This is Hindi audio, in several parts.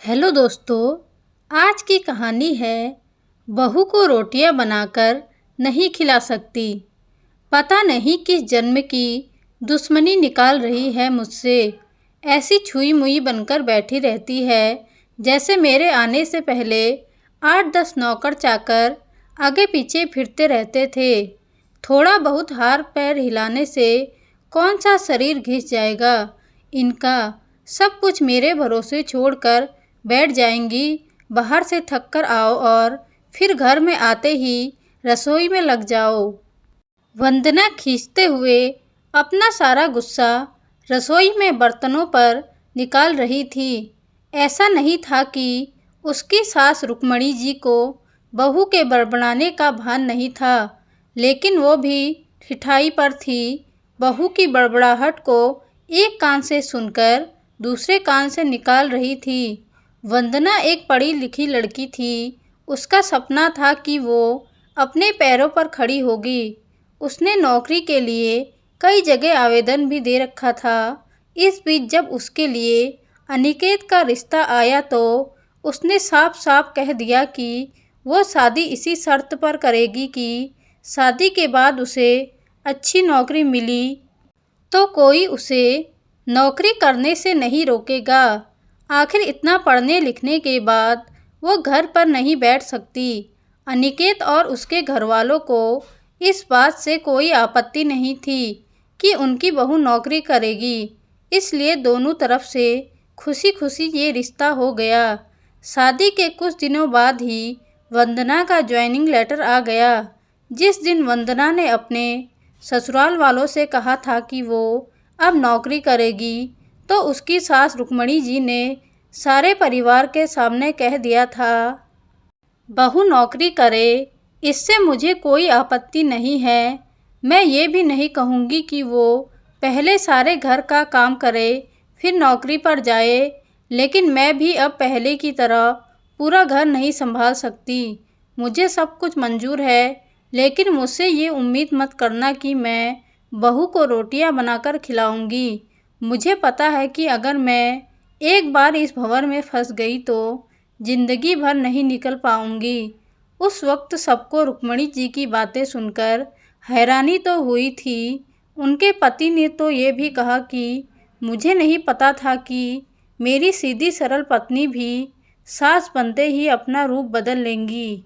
हेलो दोस्तों, आज की कहानी है बहू को रोटियां बनाकर नहीं खिला सकती। पता नहीं किस जन्म की दुश्मनी निकाल रही है मुझसे। ऐसी छुई मुई बनकर बैठी रहती है जैसे मेरे आने से पहले 8-10 नौकर चाकर आगे पीछे फिरते रहते थे। थोड़ा बहुत हाथ पैर हिलाने से कौन सा शरीर घिस जाएगा इनका। सब कुछ मेरे भरोसे छोड़कर बैठ जाएंगी। बाहर से थक कर आओ और फिर घर में आते ही रसोई में लग जाओ। वंदना खींचते हुए अपना सारा गुस्सा रसोई में बर्तनों पर निकाल रही थी। ऐसा नहीं था कि उसकी सास रुक्मणी जी को बहू के बड़बड़ाने का भान नहीं था, लेकिन वो भी ठिठाई पर थी। बहू की बड़बड़ाहट को एक कान से सुनकर दूसरे कान से निकाल रही थी। वंदना एक पढ़ी लिखी लड़की थी। उसका सपना था कि वो अपने पैरों पर खड़ी होगी। उसने नौकरी के लिए कई जगह आवेदन भी दे रखा था। इस बीच जब उसके लिए अनिकेत का रिश्ता आया तो उसने साफ साफ कह दिया कि वो शादी इसी शर्त पर करेगी कि शादी के बाद उसे अच्छी नौकरी मिली तो कोई उसे नौकरी करने से नहीं रोकेगा। आखिर इतना पढ़ने लिखने के बाद वो घर पर नहीं बैठ सकती। अनिकेत और उसके घरवालों को इस बात से कोई आपत्ति नहीं थी कि उनकी बहू नौकरी करेगी, इसलिए दोनों तरफ से खुशी खुशी ये रिश्ता हो गया। शादी के कुछ दिनों बाद ही वंदना का ज्वाइनिंग लेटर आ गया। जिस दिन वंदना ने अपने ससुराल वालों से कहा था कि वो अब नौकरी करेगी, तो उसकी सास रुक्मणी जी ने सारे परिवार के सामने कह दिया था, बहू नौकरी करे, इससे मुझे कोई आपत्ति नहीं है। मैं ये भी नहीं कहूँगी कि वो पहले सारे घर का काम करे फिर नौकरी पर जाए, लेकिन मैं भी अब पहले की तरह पूरा घर नहीं संभाल सकती। मुझे सब कुछ मंजूर है, लेकिन मुझसे ये उम्मीद मत करना कि मैं बहू को रोटियां बनाकर खिलाऊंगी। मुझे पता है कि अगर मैं एक बार इस भंवर में फंस गई तो जिंदगी भर नहीं निकल पाऊंगी। उस वक्त सबको रुक्मणी जी की बातें सुनकर हैरानी तो हुई थी। उनके पति ने तो ये भी कहा कि मुझे नहीं पता था कि मेरी सीधी सरल पत्नी भी सास बनते ही अपना रूप बदल लेंगी।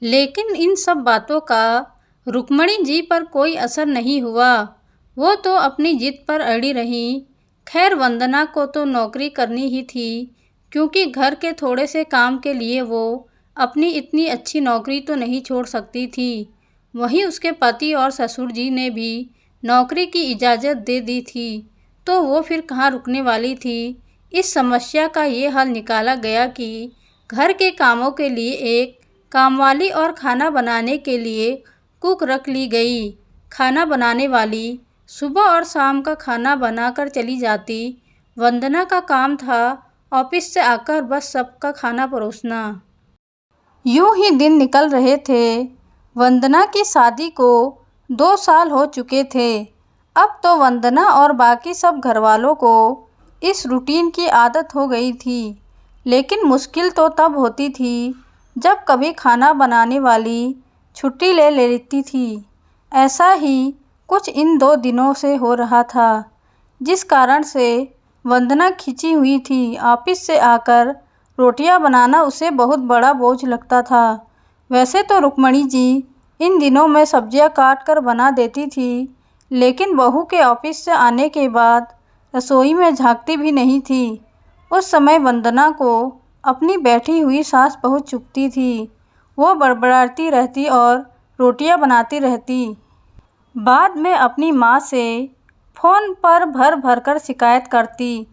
लेकिन इन सब बातों का रुक्मणी जी पर कोई असर नहीं हुआ। वो तो अपनी जिद पर अड़ी रही। खैर, वंदना को तो नौकरी करनी ही थी, क्योंकि घर के थोड़े से काम के लिए वो अपनी इतनी अच्छी नौकरी तो नहीं छोड़ सकती थी। वहीं उसके पति और ससुर जी ने भी नौकरी की इजाज़त दे दी थी, तो वो फिर कहाँ रुकने वाली थी। इस समस्या का ये हल निकाला गया कि घर के कामों के लिए एक कामवाली और खाना बनाने के लिए कुक रख ली गई। खाना बनाने वाली सुबह और शाम का खाना बनाकर चली जाती। वंदना का काम था ऑफिस से आकर बस सबका खाना परोसना। यूं ही दिन निकल रहे थे। वंदना की शादी को 2 साल हो चुके थे। अब तो वंदना और बाकी सब घरवालों को इस रूटीन की आदत हो गई थी। लेकिन मुश्किल तो तब होती थी जब कभी खाना बनाने वाली छुट्टी ले लेती थी। ऐसा ही कुछ इन 2 दिनों से हो रहा था, जिस कारण से वंदना खिंची हुई थी। ऑफिस से आकर रोटियां बनाना उसे बहुत बड़ा बोझ लगता था। वैसे तो रुक्मणी जी इन दिनों में सब्जियां काट कर बना देती थी, लेकिन बहू के ऑफिस से आने के बाद रसोई में झांकती भी नहीं थी। उस समय वंदना को अपनी बैठी हुई सास बहुत चुभती थी। वो बड़बड़ाती रहती और रोटियां बनाती रहती। बाद में अपनी माँ से फ़ोन पर भर भर कर शिकायत करती,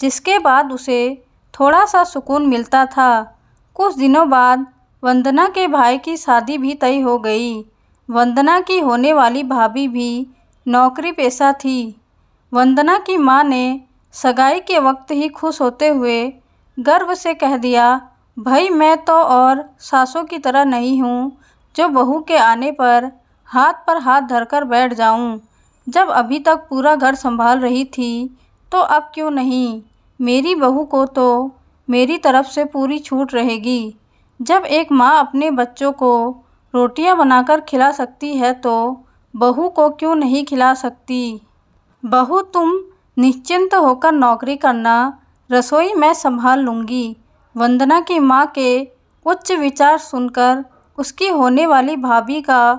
जिसके बाद उसे थोड़ा सा सुकून मिलता था। कुछ दिनों बाद वंदना के भाई की शादी भी तय हो गई। वंदना की होने वाली भाभी भी नौकरी पेशा थी। वंदना की माँ ने सगाई के वक्त ही खुश होते हुए गर्व से कह दिया, भाई मैं तो और सासों की तरह नहीं हूँ जो बहू के आने पर हाथ धरकर बैठ जाऊँ। जब अभी तक पूरा घर संभाल रही थी तो अब क्यों नहीं। मेरी बहू को तो मेरी तरफ से पूरी छूट रहेगी। जब एक माँ अपने बच्चों को रोटियां बनाकर खिला सकती है तो बहू को क्यों नहीं खिला सकती। बहू, तुम निश्चिंत होकर नौकरी करना, रसोई मैं संभाल लूँगी। वंदना की माँ के उच्च विचार सुनकर उसकी होने वाली भाभी का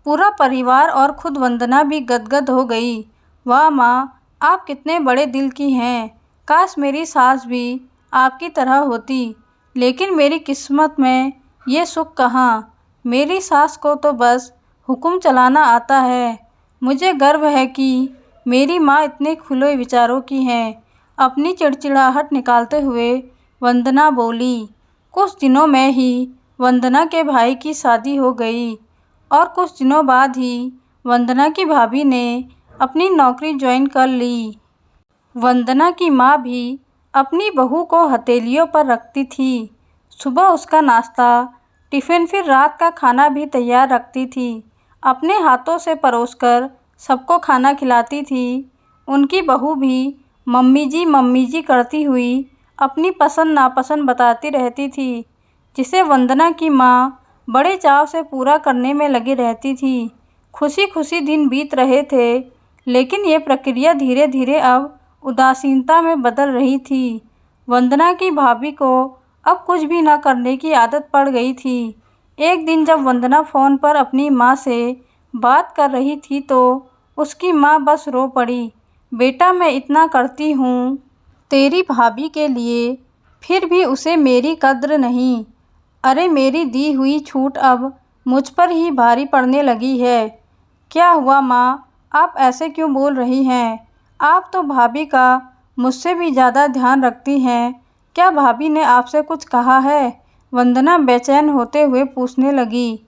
पूरा परिवार और खुद वंदना भी गदगद हो गई। वाह माँ, आप कितने बड़े दिल की हैं। काश मेरी सास भी आपकी तरह होती, लेकिन मेरी किस्मत में ये सुख कहाँ। मेरी सास को तो बस हुक्म चलाना आता है। मुझे गर्व है कि मेरी माँ इतने खुले विचारों की हैं। अपनी चिड़चिड़ाहट निकालते हुए वंदना बोली। कुछ दिनों में ही वंदना के भाई की शादी हो गई और कुछ दिनों बाद ही वंदना की भाभी ने अपनी नौकरी ज्वाइन कर ली। वंदना की माँ भी अपनी बहू को हथेलियों पर रखती थी। सुबह उसका नाश्ता, टिफ़िन, फिर रात का खाना भी तैयार रखती थी। अपने हाथों से परोसकर सबको खाना खिलाती थी। उनकी बहू भी मम्मी जी करती हुई अपनी पसंद नापसंद बताती रहती थी, जिसे वंदना की माँ बड़े चाव से पूरा करने में लगी रहती थी। खुशी खुशी दिन बीत रहे थे, लेकिन ये प्रक्रिया धीरे धीरे अब उदासीनता में बदल रही थी। वंदना की भाभी को अब कुछ भी न करने की आदत पड़ गई थी। एक दिन जब वंदना फ़ोन पर अपनी माँ से बात कर रही थी तो उसकी माँ बस रो पड़ी। बेटा, मैं इतना करती हूँ तेरी भाभी के लिए, फिर भी उसे मेरी कद्र नहीं। अरे, मेरी दी हुई छूट अब मुझ पर ही भारी पड़ने लगी है। क्या हुआ माँ, आप ऐसे क्यों बोल रही हैं? आप तो भाभी का मुझसे भी ज़्यादा ध्यान रखती हैं। क्या भाभी ने आपसे कुछ कहा है? वंदना बेचैन होते हुए पूछने लगी।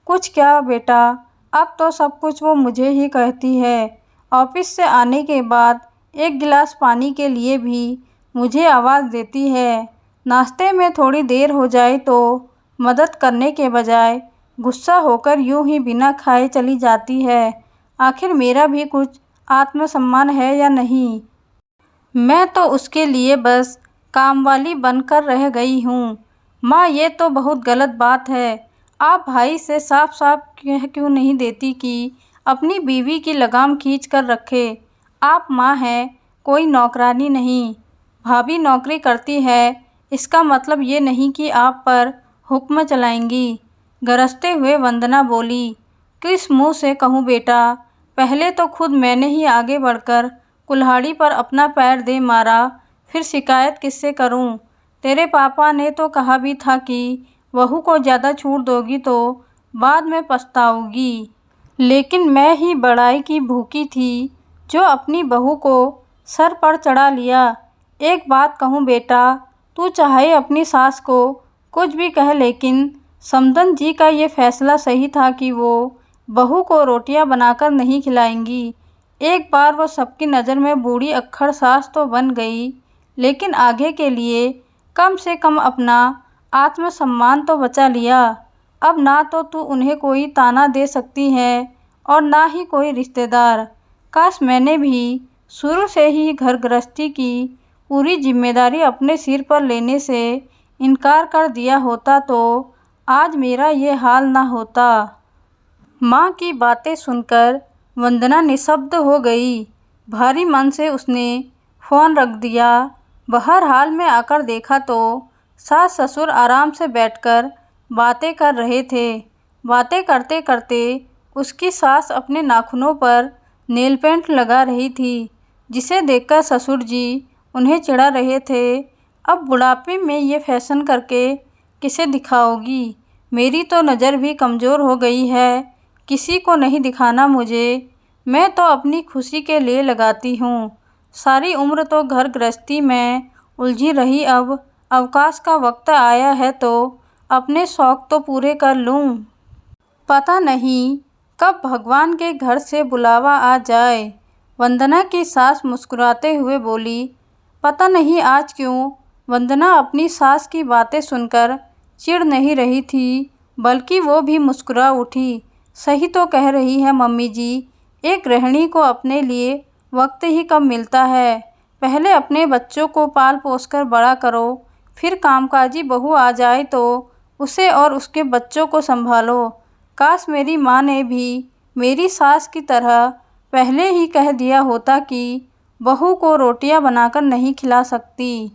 कुछ क्या बेटा, अब तो सब कुछ वो मुझे ही कहती है। ऑफिस से आने के बाद एक गिलास पानी के लिए भी मुझे आवाज़ देती है। नाश्ते में थोड़ी देर हो जाए तो मदद करने के बजाय गुस्सा होकर यूं ही बिना खाए चली जाती है। आखिर मेरा भी कुछ आत्मसम्मान है या नहीं? मैं तो उसके लिए बस कामवाली बनकर रह गई हूँ। माँ, ये तो बहुत गलत बात है। आप भाई से साफ साफ कह क्यों नहीं देती कि अपनी बीवी की लगाम खींच कर रखे। आप माँ हैं, कोई नौकरानी नहीं। भाभी नौकरी करती है, इसका मतलब ये नहीं कि आप पर हुक्म चलाएंगी। गरजते हुए वंदना बोली। किस मुँह से कहूँ बेटा, पहले तो खुद मैंने ही आगे बढ़कर कुल्हाड़ी पर अपना पैर दे मारा, फिर शिकायत किससे करूं? तेरे पापा ने तो कहा भी था कि बहू को ज़्यादा छूट दोगी तो बाद में पछताओगी। लेकिन मैं ही बड़ाई की भूखी थी जो अपनी बहू को सर पर चढ़ा लिया। एक बात कहूँ बेटा, तू चाहे अपनी सास को कुछ भी कह, लेकिन समदन जी का ये फैसला सही था कि वो बहू को रोटियां बनाकर नहीं खिलाएंगी। एक बार वो सबकी नज़र में बूढ़ी अक्खड़ सास तो बन गई, लेकिन आगे के लिए कम से कम अपना आत्मसम्मान तो बचा लिया। अब ना तो तू उन्हें कोई ताना दे सकती है और ना ही कोई रिश्तेदार। काश मैंने भी शुरू से ही घर गृहस्थी की पूरी जिम्मेदारी अपने सिर पर लेने से इनकार कर दिया होता तो आज मेरा ये हाल ना होता। माँ की बातें सुनकर वंदना निशब्द हो गई। भारी मन से उसने फ़ोन रख दिया। बाहर हाल में आकर देखा तो सास ससुर आराम से बैठकर बातें कर रहे थे। बातें करते करते उसकी सास अपने नाखूनों पर नेल पेंट लगा रही थी, जिसे देखकर ससुर जी उन्हें चिढ़ा रहे थे। अब बुढ़ापे में ये फैशन करके किसे दिखाओगी? मेरी तो नज़र भी कमज़ोर हो गई है, किसी को नहीं दिखाना मुझे। मैं तो अपनी खुशी के लिए लगाती हूँ। सारी उम्र तो घर गृहस्थी में उलझी रही, अब अवकाश का वक्त आया है तो अपने शौक़ तो पूरे कर लूँ। पता नहीं कब भगवान के घर से बुलावा आ जाए। वंदना की सास मुस्कुराते हुए बोली। पता नहीं आज क्यों वंदना अपनी सास की बातें सुनकर चिढ़ नहीं रही थी, बल्कि वो भी मुस्कुरा उठी। सही तो कह रही है मम्मी जी, एक गृहिणी को अपने लिए वक्त ही कब मिलता है। पहले अपने बच्चों को पाल पोस कर बड़ा करो, फिर कामकाजी बहू आ जाए तो उसे और उसके बच्चों को संभालो। काश मेरी माँ ने भी मेरी सास की तरह पहले ही कह दिया होता कि बहू को रोटियां बनाकर नहीं खिला सकती।